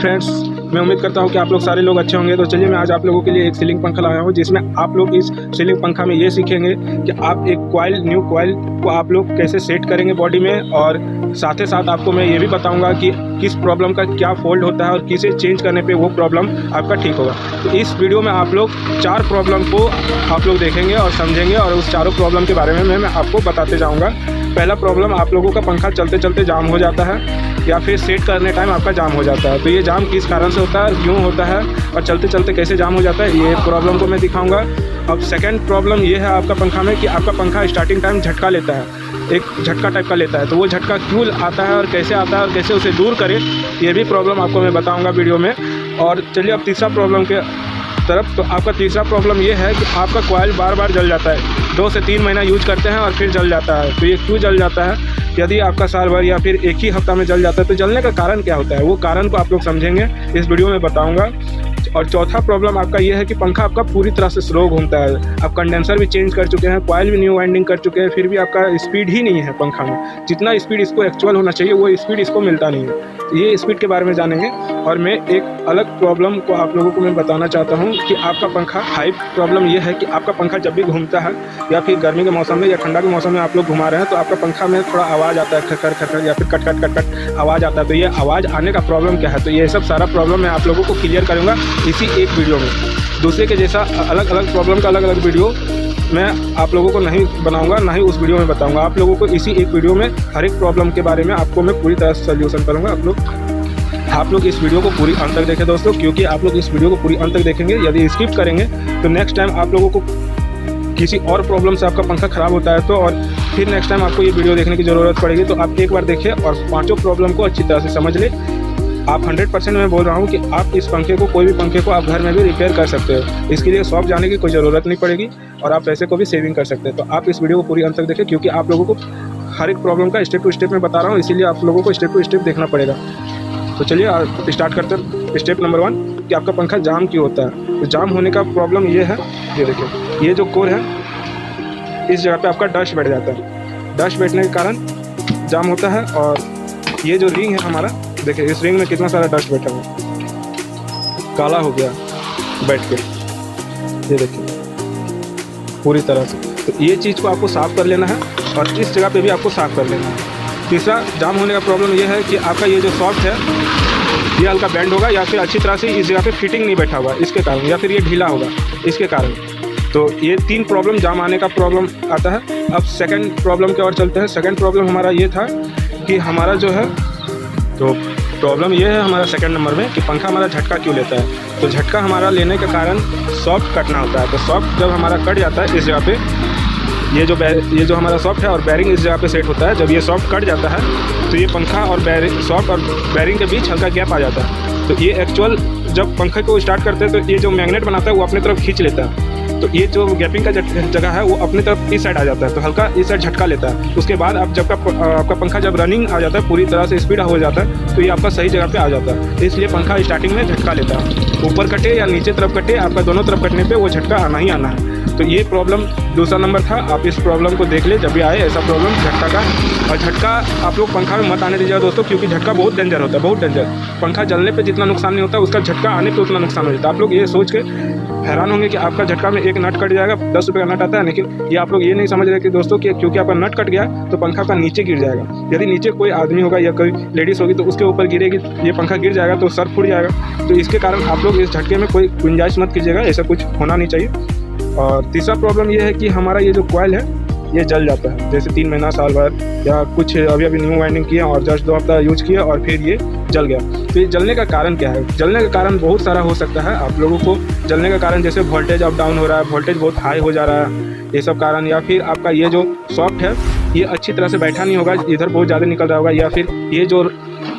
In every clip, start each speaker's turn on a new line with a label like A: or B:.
A: Friends, मैं उम्मीद करता हूँ कि आप लोग सारे लोग अच्छे होंगे। तो चलिए मैं आज आप लोगों के लिए एक सीलिंग पंखा लाया हूँ, जिसमें आप लोग इस सीलिंग पंखा में ये सीखेंगे कि आप एक न्यू कॉइल को आप लोग कैसे सेट करेंगे बॉडी में, और साथ ही साथ आपको मैं ये भी बताऊँगा कि किस प्रॉब्लम का क्या फॉल्ट होता है और किसे चेंज करने पे वो प्रॉब्लम आपका ठीक होगा। तो इस वीडियो में आप लोग 4 प्रॉब्लम को आप लोग देखेंगे और समझेंगे, और उस चारों प्रॉब्लम के बारे में मैं आपको बताते जाऊँगा। पहला प्रॉब्लम, आप लोगों का पंखा चलते चलते जाम हो जाता है या फिर सेट करने टाइम आपका जाम हो जाता है। तो ये जाम किस कारण से होता है, क्यों होता है, और चलते चलते कैसे जाम हो जाता है, ये प्रॉब्लम को मैं दिखाऊंगा। अब सेकंड प्रॉब्लम ये है आपका पंखा में कि आपका पंखा स्टार्टिंग टाइम झटका लेता है, एक झटका टाइप का लेता है। तो वो झटका क्यों आता है और कैसे आता है और कैसे उसे दूर करें, ये भी प्रॉब्लम आपको मैं बताऊँगा वीडियो में। और चलिए अब तीसरा प्रॉब्लम के तरफ। तो आपका तीसरा प्रॉब्लम ये है कि आपका कॉइल बार बार जल जाता है। 2 से 3 महीना यूज करते हैं और फिर जल जाता है। तो ये क्यों जल जाता है? यदि आपका साल भर या फिर एक ही हफ्ता में जल जाता है तो जलने का कारण क्या होता है, वो कारण को आप लोग समझेंगे, इस वीडियो में बताऊंगा। और चौथा प्रॉब्लम आपका ये है कि पंखा आपका पूरी तरह से स्लो घूमता है। आप कंडेंसर भी चेंज कर चुके हैं, कॉइल भी न्यू वाइंडिंग कर चुके हैं, फिर भी आपका स्पीड ही नहीं है पंखा में। जितना स्पीड इसको एक्चुअल होना चाहिए वो स्पीड इसको मिलता नहीं है। तो ये स्पीड के बारे में जानेंगे। और मैं एक अलग प्रॉब्लम को आप लोगों को मैं बताना चाहता हूँ कि आपका पंखा हाई प्रॉब्लम ये है कि आपका पंखा जब भी घूमता है या फिर गर्मी के मौसम में या ठंडा के मौसम में आप लोग घुमा रहे हैं तो आपका पंखा में थोड़ा आवाज़ आता है, खकर खकर या फिर कट कट कट कट आवाज़ आता है। तो ये आवाज़ आने का प्रॉब्लम क्या है, तो ये सब सारा प्रॉब्लम मैं आप लोगों को क्लियर करूँगा इसी एक वीडियो में। दूसरे के जैसा अलग अलग प्रॉब्लम का अलग अलग वीडियो मैं आप लोगों को नहीं बनाऊंगा, ना ही उस वीडियो में बताऊंगा। आप लोगों को इसी एक वीडियो में हर एक प्रॉब्लम के बारे में आपको मैं पूरी तरह से सॉल्यूशन करूंगा। आप लोग इस वीडियो को पूरी अंत तक देखें दोस्तों, क्योंकि आप लोग इस वीडियो को पूरी अंत तक देखेंगे। यदि स्किप करेंगे तो नेक्स्ट टाइम आप लोगों को किसी और प्रॉब्लम से आपका पंखा ख़राब होता है तो और फिर नेक्स्ट टाइम आपको ये वीडियो देखने की ज़रूरत पड़ेगी। तो आप एक बार देखिए और 5 प्रॉब्लम को अच्छी तरह से समझ ले। आप 100% मैं बोल रहा हूँ कि आप इस पंखे को, कोई भी पंखे को आप घर में भी रिपेयर कर सकते हो। इसके लिए शॉप जाने की कोई ज़रूरत नहीं पड़ेगी और आप पैसे को भी सेविंग कर सकते हैं। तो आप इस वीडियो को पूरी अंत तक देखें, क्योंकि आप लोगों को हर एक प्रॉब्लम का स्टेप टू स्टेप मैं बता रहा हूँ, इसीलिए आप लोगों को स्टेप टू स्टेप देखना पड़ेगा। तो चलिए स्टार्ट करते हैं। स्टेप नंबर 1 कि आपका पंखा जाम क्यों होता है। तो जाम होने का प्रॉब्लम ये है, ये देखिए, ये जो कोर है इस जगह पे आपका डस्ट बैठ जाता है। डस्ट बैठने के कारण जाम होता है। और ये जो रिंग है हमारा, देखिए इस रिंग में कितना सारा डस्ट बैठा हुआ, काला हो गया बैठ के, ये देखिए पूरी तरह से। तो ये चीज़ को आपको साफ़ कर लेना है और इस जगह पे भी आपको साफ़ कर लेना है। तीसरा जाम होने का प्रॉब्लम ये है कि आपका ये जो सॉफ्ट है ये हल्का बेंड होगा या फिर अच्छी तरह से इस जगह पे फिटिंग नहीं बैठा हुआ इसके कारण, या फिर ये ढीला होगा इसके कारण। तो ये 3 प्रॉब्लम जाम आने का प्रॉब्लम आता है। अब सेकंड प्रॉब्लम की ओर चलते हैं। सेकंड प्रॉब्लम हमारा ये था कि हमारा जो है, तो प्रॉब्लम ये है हमारा सेकंड नंबर में कि पंखा हमारा झटका क्यों लेता है। तो झटका हमारा लेने के कारण सॉफ्ट कटना होता है। तो सॉफ्ट जब हमारा कट जाता है इस जगह पे, ये जो हमारा सॉफ्ट है और बैरिंग इस जगह पे सेट होता है, जब ये सॉफ्ट कट जाता है तो ये पंखा और सॉफ्ट और बैरिंग के बीच हल्का गैप आ जाता है। तो ये एक्चुअल जब पंखे को स्टार्ट करते हैं तो ये जो मैग्नेट बनाता है वो अपनी तरफ खींच लेता है। तो ये जो गैपिंग का जगह है वो अपनी तरफ इस साइड आ जाता है, तो हल्का इस साइड झटका लेता है। उसके बाद अब जब आपका पंखा जब रनिंग आ जाता है, पूरी तरह से स्पीड हो जाता है, तो ये आपका सही जगह पे आ जाता है। इसलिए पंखा स्टार्टिंग में झटका लेता है। ऊपर कटे या नीचे तरफ कटे, आपका दोनों तरफ कटने पे वो झटका आना ही आना है। तो ये प्रॉब्लम दूसरा नंबर था। आप इस प्रॉब्लम को देख ले जब भी आए ऐसा प्रॉब्लम झटका का। और झटका आप लोग पंखा में मत आने दीजिएगा दोस्तों, क्योंकि झटका बहुत डेंजर होता है, बहुत डेंजर। पंखा जलने पे जितना नुकसान नहीं होता उसका झटका आने पे उतना नुकसान हो जाता है। आप लोग ये सोच के हैरान होंगे कि आपका झटका में एक नट कट जाएगा, 10 रुपये का नट आता है, लेकिन ये आप लोग ये नहीं समझ रहे कि दोस्तों कि क्योंकि आपका नट कट गया तो पंखा का नीचे गिर जाएगा। यदि नीचे कोई आदमी होगा या कोई लेडीज़ होगी तो उसके ऊपर गिरेगी, ये पंखा गिर जाएगा तो सर फूट जाएगा। तो इसके कारण आप लोग इस झटके में कोई गुंजाइश मत कीजिएगा, ऐसा कुछ होना नहीं चाहिए। और तीसरा प्रॉब्लम ये है कि हमारा ये जो कॉइल है ये जल जाता है, जैसे 3 महीना, साल भर या कुछ अभी न्यू वाइंडिंग किया और जस्ट 2 हफ्ता यूज किया और फिर ये जल गया। तो ये जलने का कारण क्या है? जलने का कारण बहुत सारा हो सकता है। आप लोगों को जलने का कारण जैसे वोल्टेज अप डाउन हो रहा है, वोल्टेज बहुत हाई हो जा रहा है, ये सब कारण, या फिर आपका ये जो सॉफ्ट है ये अच्छी तरह से बैठा नहीं होगा, इधर बहुत ज़्यादा निकल रहा होगा, या फिर ये जो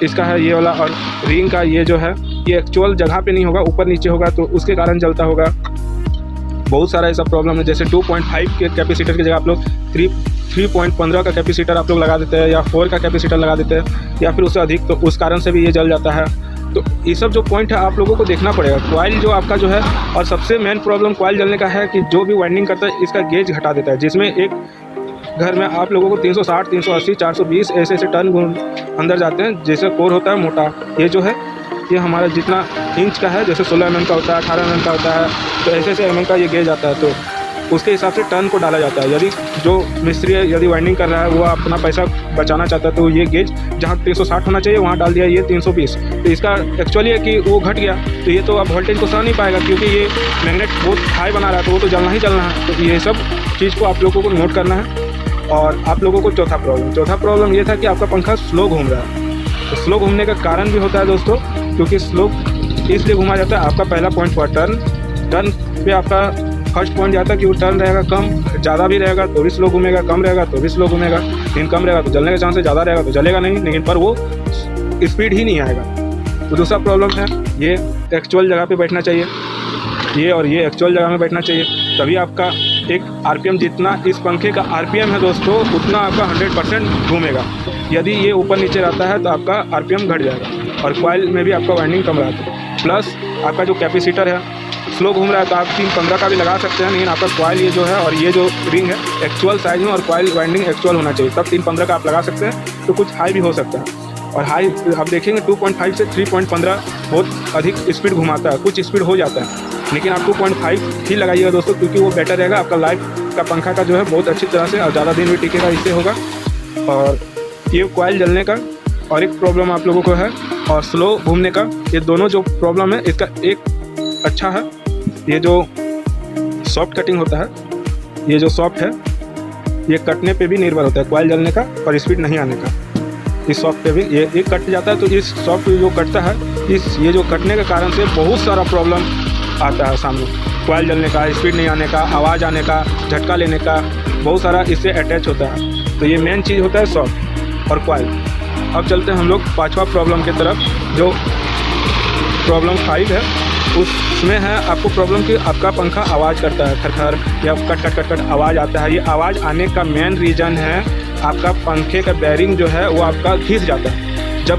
A: इसका है ये वाला और रिंग का ये जो है ये एक्चुअल जगह पे नहीं होगा, ऊपर नीचे होगा, तो उसके कारण जलता होगा। बहुत सारा ऐसा प्रॉब्लम है, जैसे 2.5 के कैपेसिटर की जगह आप लोग 3.15 का कैपेसिटर आप लोग लगा देते हैं, या 4 का कैपेसिटर लगा देते हैं, या फिर उससे अधिक, तो उस कारण से भी ये जल जाता है। तो ये सब जो पॉइंट है आप लोगों को देखना पड़ेगा। कॉइल जो आपका जो है, और सबसे मेन प्रॉब्लम कॉइल जलने का है कि जो भी वाइंडिंग करता है इसका गेज घटा देता है, जिसमें एक घर में आप लोगों को 360, 380, 420 ऐसे टर्न अंदर जाते हैं। जैसे कोर होता है मोटा, ये जो है ये हमारा जितना इंच का है, जैसे 16 mm का होता है, 18 mm का होता है, तो ऐसे mm का ये गेज आता है। तो उसके हिसाब से टर्न को डाला जाता है। यदि जो मिस्त्री है यदि वाइंडिंग कर रहा है वो अपना पैसा बचाना चाहता है तो ये गेज जहाँ 360 होना चाहिए वहाँ डाल दिया ये 320। तो इसका एक्चुअली है कि वो घट गया तो ये तो अब वोल्टेज को सह नहीं पाएगा, क्योंकि ये मैग्नेट बहुत हाई बना रहा है तो वो तो जलना ही जलना है। तो ये सब चीज़ को आप लोगों को नोट करना है। और आप लोगों को चौथा प्रॉब्लम ये था कि आपका पंखा स्लो घूम रहा है। तो स्लो घूमने का कारण भी होता है दोस्तों, क्योंकि स्लो इसलिए घुमा जाता है। आपका पहला पॉइंट हुआ टर्न पे आपका फर्स्ट पॉइंट जाता है कि वो टर्न रहेगा कम, ज़्यादा भी रहेगा तो भी स्लो घूमेगा, कम रहेगा तो भी स्लो घूमेगा। लेकिन कम रहेगा तो जलने का चांस है, ज़्यादा रहेगा तो जलेगा नहीं, लेकिन पर वो स्पीड ही नहीं आएगा। तो दूसरा प्रॉब्लम है ये एक्चुअल जगह पे बैठना चाहिए, ये और ये एक्चुअल जगह में बैठना चाहिए, तभी आपका एक आरपीएम जितना इस पंखे का आरपीएम है दोस्तों उतना आपका 100% घूमेगा। यदि ये ऊपर नीचे रहता है तो आपका आरपीएम घट जाएगा और कॉइल में भी आपका वाइंडिंग कम रहता है। प्लस आपका जो कैपेसिटर है स्लो घूम रहा है तो आप 315 का भी लगा सकते हैं, लेकिन आपका कॉइल ये जो है और ये जो रिंग है एक्चुअल साइज में और कॉइल वाइंडिंग एक्चुअल होना चाहिए, तब 315 का आप लगा सकते हैं। तो कुछ हाई भी हो सकता है और हाई आप देखेंगे 2.5 से 3.15 बहुत अधिक स्पीड घुमाता है, कुछ स्पीड हो जाता है, लेकिन आप 2.5 ही लगाइएगा दोस्तों, क्योंकि वो बेटर रहेगा। आपका लाइफ का पंखा का जो है बहुत अच्छी तरह से और ज़्यादा दिन भी टिकेगा, इससे होगा। और ये कॉइल जलने का और एक प्रॉब्लम आप लोगों को है और स्लो घूमने का, ये दोनों जो प्रॉब्लम है इसका एक अच्छा है, ये जो सॉफ्ट कटिंग होता है, ये जो सॉफ्ट है ये कटने पे भी निर्भर होता है कॉइल जलने का और स्पीड नहीं आने का। इस सॉफ्ट पे भी ये कट जाता है, तो इस सॉफ्ट जो कटता है ये जो कटने के कारण से बहुत सारा प्रॉब्लम आता है सामने, कॉइल जलने का, स्पीड नहीं आने का, आवाज़ आने का, झटका लेने का, बहुत सारा इससे अटैच होता है। तो ये मेन चीज़ होता है सॉफ्ट और कॉइल। अब चलते हैं हम लोग पांचवा प्रॉब्लम की तरफ, जो प्रॉब्लम 5 है। उसमें है आपको प्रॉब्लम कि आपका पंखा आवाज़ करता है, खरखर या कट आवाज़ आता है। ये आवाज़ आने का मेन रीज़न है आपका पंखे का बैरिंग जो है वो आपका घिस जाता है। जब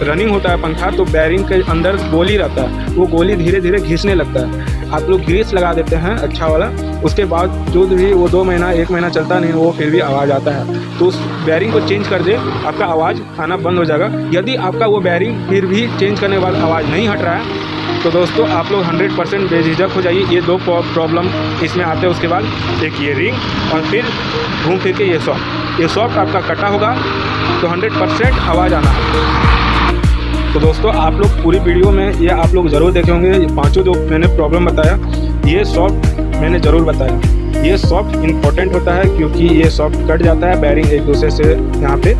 A: रनिंग होता है पंखा तो बैरिंग के अंदर गोली रहता है, वो गोली धीरे धीरे घिसने लगता है। आप लोग ग्रीस लगा देते हैं अच्छा वाला, उसके बाद जो भी वो 2 महीना 1 महीना चलता नहीं वो फिर भी आवाज़ आता है, तो उस बैरिंग को चेंज कर दे, आपका आवाज़ आना बंद हो जाएगा। यदि आपका वो बैरिंग फिर भी चेंज करने के बाद आवाज़ नहीं हट रहा है तो दोस्तों आप लोग 100% बेझिझक हो जाइए। ये 2 प्रॉब्लम इसमें आते हैं। उसके बाद एक ये रिंग और फिर घूम फिर के ये सॉफ्ट आपका कटा होगा तो 100% आवाज़ आना है। तो दोस्तों आप लोग पूरी वीडियो में ये आप लोग ज़रूर देखे होंगे, ये 5 जो मैंने प्रॉब्लम बताया ये सॉफ्ट मैंने ज़रूर बताया। ये सॉफ्ट इम्पोर्टेंट होता है क्योंकि ये सॉफ्ट कट जाता है, बैरिंग एक दूसरे से यहाँ पे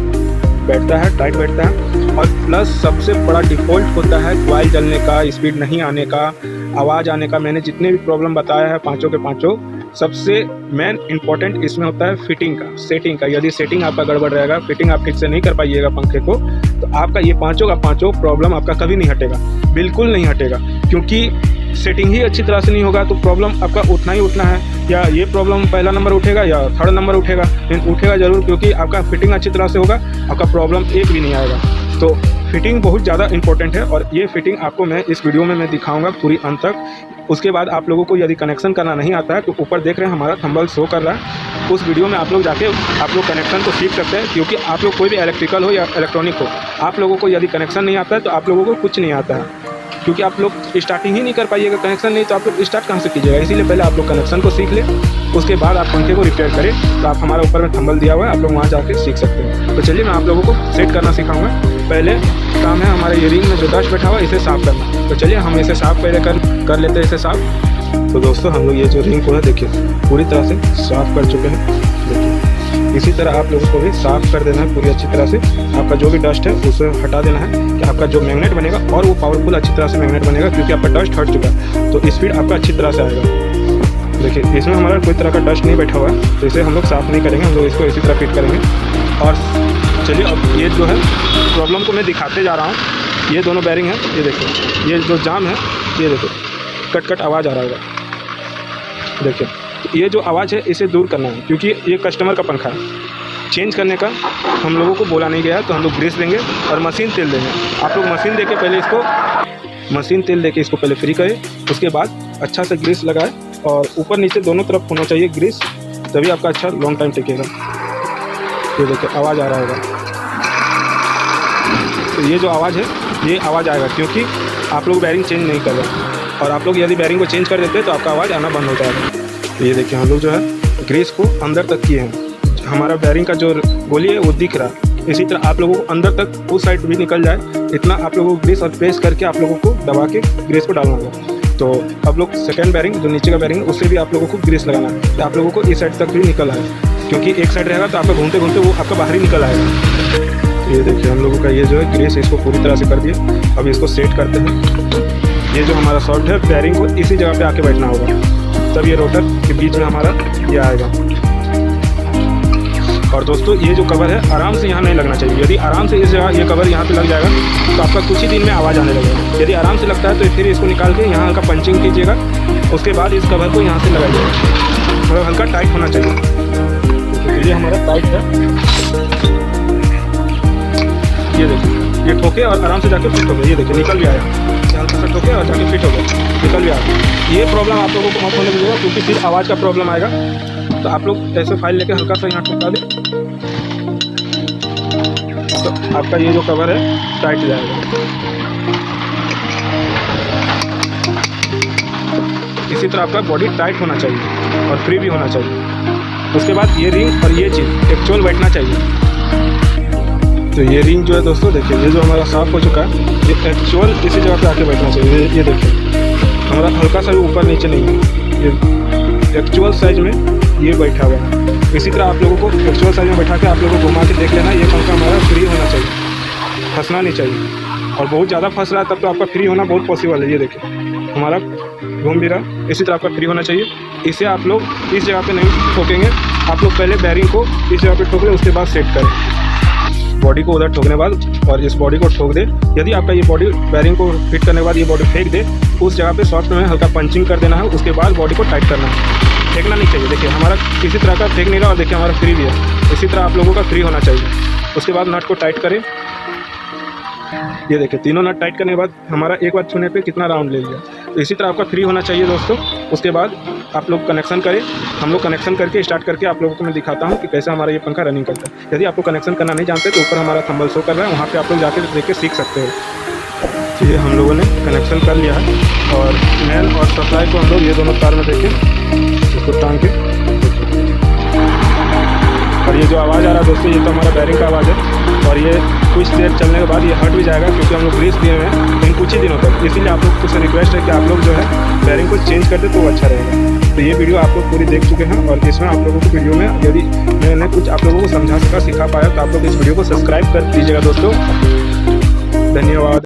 A: बैठता है, टाइट बैठता है। और प्लस सबसे बड़ा डिफ़ॉल्ट होता है कॉइल जलने का, स्पीड नहीं आने का, आवाज़ आने का। मैंने जितने भी प्रॉब्लम बताया है 5 के 5, सबसे मेन इंपॉर्टेंट इसमें होता है फिटिंग का, सेटिंग का। यदि सेटिंग आपका गड़बड़ रहेगा, फिटिंग आप ठीक से नहीं कर पाइएगा पंखे को, तो आपका ये 5 का 5 प्रॉब्लम आपका कभी नहीं हटेगा, बिल्कुल नहीं हटेगा। क्योंकि सेटिंग ही अच्छी तरह से नहीं होगा तो प्रॉब्लम आपका उठना ही उठना है। या ये प्रॉब्लम पहला नंबर उठेगा या 3rd नंबर उठेगा, लेकिन उठेगा ज़रूर, क्योंकि आपका फिटिंग अच्छी तरह से होगा, आपका प्रॉब्लम एक भी नहीं आएगा। तो फिटिंग बहुत ज़्यादा इंपॉर्टेंट है और ये फिटिंग आपको मैं इस वीडियो में मैं दिखाऊंगा पूरी अंत तक। उसके बाद आप लोगों को यदि कनेक्शन करना नहीं आता है तो ऊपर देख रहे हैं हमारा थंबनेल शो कर रहा है, उस वीडियो में आप लोग जाके आप लोग कनेक्शन को सीख सकते हैं। क्योंकि आप लोग कोई भी इलेक्ट्रिकल हो या इलेक्ट्रॉनिक हो, आप लोगों को यदि कनेक्शन नहीं आता है तो आप लोगों को कुछ नहीं आता है, क्योंकि आप लोग स्टार्टिंग ही नहीं कर पाइएगा। कनेक्शन नहीं तो आप लोग स्टार्ट कहाँ से कीजिएगा। इसीलिए पहले आप लोग कनेक्शन को सीख लें, उसके बाद आप पंखे को रिपेयर करें। तो आप हमारा ऊपर में थंबनेल दिया हुआ है, आप लोग वहाँ जाके सीख सकते हैं। तो चलिए मैं आप लोगों को सेट करना सिखाऊंगा। पहले काम है हमारे ये रिंग में जो डस्ट बैठा हुआ है इसे साफ़ करना। तो चलिए हम इसे साफ़ पहले कर लेते हैं इसे साफ़। तो दोस्तों हम लोग ये जो रिंग को है देखिए पूरी तरह से साफ़ कर चुके हैं। देखिए इसी तरह आप लोगों को भी साफ़ कर देना है पूरी अच्छी तरह से। आपका जो भी डस्ट है उसे हटा देना है कि आपका जो मैग्नेट बनेगा और वो पावरफुल अच्छी तरह से मैग्नेट बनेगा, क्योंकि आपका डस्ट हट चुका है तो स्पीड आपका अच्छी तरह से आएगा। देखिए इसमें हमारा कोई तरह का डस्ट नहीं बैठा हुआ है, तो इसे हम लोग साफ़ नहीं करेंगे, हम लोग इसको इसी तरह फिट करेंगे। और चलिए अब ये जो है प्रॉब्लम को मैं दिखाते जा रहा हूँ। ये दोनों बैरिंग है, ये देखिए ये जो जाम है, ये देखो कट आवाज़ आ रहा होगा। देखिए ये जो आवाज़ है इसे दूर करना है, क्योंकि ये कस्टमर का पंखा है, चेंज करने का हम लोगों को बोला नहीं गया है। तो हम लोग ग्रीस देंगे और मशीन तेल देंगे। आप लोग मशीन देके पहले इसको पहले फ्री करें, उसके बाद अच्छा से ग्रीस लगाए और ऊपर नीचे दोनों तरफ होना चाहिए ग्रीस, तभी आपका अच्छा लॉन्ग टाइम टिकेगा। ये देखिए आवाज़ आ रहा होगा। तो ये जो आवाज़ है ये आवाज़ आएगा, क्योंकि आप लोग बैरिंग चेंज नहीं कर रहे। और आप लोग यदि बैरिंग को चेंज कर देते तो आपका आवाज़ आना बंद हो जाएगा। तो ये देखिए हम लोग जो है ग्रीस को अंदर तक किए हैं, हमारा बैरिंग का जो गोली है वो दिख रहा है। इसी तरह आप लोगों को अंदर तक उस साइड भी निकल जाए इतना आप लोगों को ग्रीस और प्रेस करके आप लोगों को दबा के ग्रीस को डालना होगा। तो आप लोग सेकंड बैरिंग जो नीचे का बैरिंग है उससे भी आप लोगों को ग्रीस लगाना है, तो आप लोगों को इस साइड तक भी निकल आए, क्योंकि एक साइड रहेगा तो आपका घूमते घूमते वो आपका बाहर ही निकल आएगा। तो ये देखिए हम लोगों का ये जो है ग्रीस इसको पूरी तरह से कर दिया। अब इसको सेट करते हैं। ये जो हमारा सॉफ्ट है बैरिंग को इसी जगह पे आके बैठना होगा, तब ये रोटर के बीच में हमारा ये आएगा। और दोस्तों ये जो कवर है आराम से यहाँ नहीं लगना चाहिए। यदि आराम से इस जगह ये कवर यहाँ पे लग जाएगा तो आपका कुछ ही दिन में आवाज़ आने लगेगा। यदि आराम से लगता है तो फिर इसको निकाल के यहाँ हल्का पंचिंग कीजिएगा, उसके बाद इस कवर को यहाँ से लगाइएगा। मतलब हल्का टाइट होना चाहिए। तो ये हमारा टाइट है, ये देखिए ये ठोके और आराम से जाके फिट हो गया। ये देखिए निकल भी आया, हल्का सा ठोके और जाके फिट हो गया, निकल भी आया। ये प्रॉब्लम आप लोगों को मत होने दीजिएगा, क्योंकि फिर आवाज़ का प्रॉब्लम आएगा। तो आप लोग ऐसे फाइल लेके हल्का सा यहाँ ठुका दें तो आपका ये जो कवर है टाइट हो जाएगा। इसी तरह आपका बॉडी टाइट होना चाहिए और फ्री भी होना चाहिए। उसके बाद ये रिंग और ये चीज़ एक्चुअल बैठना चाहिए। तो ये रिंग जो है दोस्तों देखिए ये जो हमारा साफ हो चुका है, ये एक्चुअल इसी जगह पे आके बैठना चाहिए। ये देखिए हमारा हल्का सा भी ऊपर नीचे नहीं है, ये एक्चुअल साइज में ये बैठा हुआ है। इसी तरह आप लोगों को एक्चुअल साइज में बैठा के आप लोगों को घुमा के देख लेना। ये पंखा हमारा फ्री होना चाहिए, फंसना नहीं चाहिए। और बहुत ज़्यादा फंस रहा है तब तो आपका फ्री होना बहुत पॉसिबल है। ये देखिए हमारा घूम भी रहा, इसी तरह आपका फ्री होना चाहिए। इसे आप लोग इस जगह पे नहीं ठोकेंगे, आप लोग पहले बैरिंग को इस जगह पे ठोक लें, उसके बाद सेट करें बॉडी को उधर ठोकने बाद, और इस बॉडी को ठोक दे। यदि आपका ये बॉडी बैरिंग को फिट करने के बाद ये बॉडी फेंक दे, उस जगह पे सॉफ्ट में हल्का पंचिंग कर देना है, उसके बाद बॉडी को टाइट करना है, फेंकना नहीं चाहिए। देखिए हमारा किसी तरह का फेंक नहीं रहा और देखिए हमारा फ्री भी है। इसी तरह आप लोगों का फ्री होना चाहिए। उसके बाद नट को टाइट करें। ये देखिए तीनों नट टाइट करने के बाद हमारा एक बार छूने पे कितना राउंड ले लिया। तो इसी तरह आपका फ्री होना चाहिए दोस्तों। उसके बाद आप लोग कनेक्शन करें, हम लोग कनेक्शन करके स्टार्ट करके आप लोगों को मैं दिखाता हूँ कि कैसे हमारा ये पंखा रनिंग करता है। यदि आपको कनेक्शन करना नहीं जानते तो ऊपर हमारा थंबल शो कर रहा है, वहाँ पे आप लोग जाके देख के सीख सकते हो। ये हम लोगों ने कनेक्शन कर लिया है और मेन और सप्लाई को हम लोग ये दोनों तार में देखें, इसको टांग के। और ये जो आवाज़ आ रहा है दोस्तों ये तो हमारा बैरिंग का आवाज़ है। और ये कुछ देर चलने के बाद ये हट भी जाएगा, क्योंकि हम लोग ग्रीस दिए हुए हैं इन कुछ ही दिनों तक। इसीलिए आप लोग से रिक्वेस्ट है कि आप लोग जो है बैरिंग को चेंज कर दे तो अच्छा रहेगा। तो ये वीडियो आप लोग पूरी देख चुके हैं और इसमें आप लोगों को वीडियो में यदि मैंने कुछ आप लोगों को समझा सका, सिखा पाया तो आप लोग इस वीडियो को सब्सक्राइब कर दीजिएगा दोस्तों। धन्यवाद।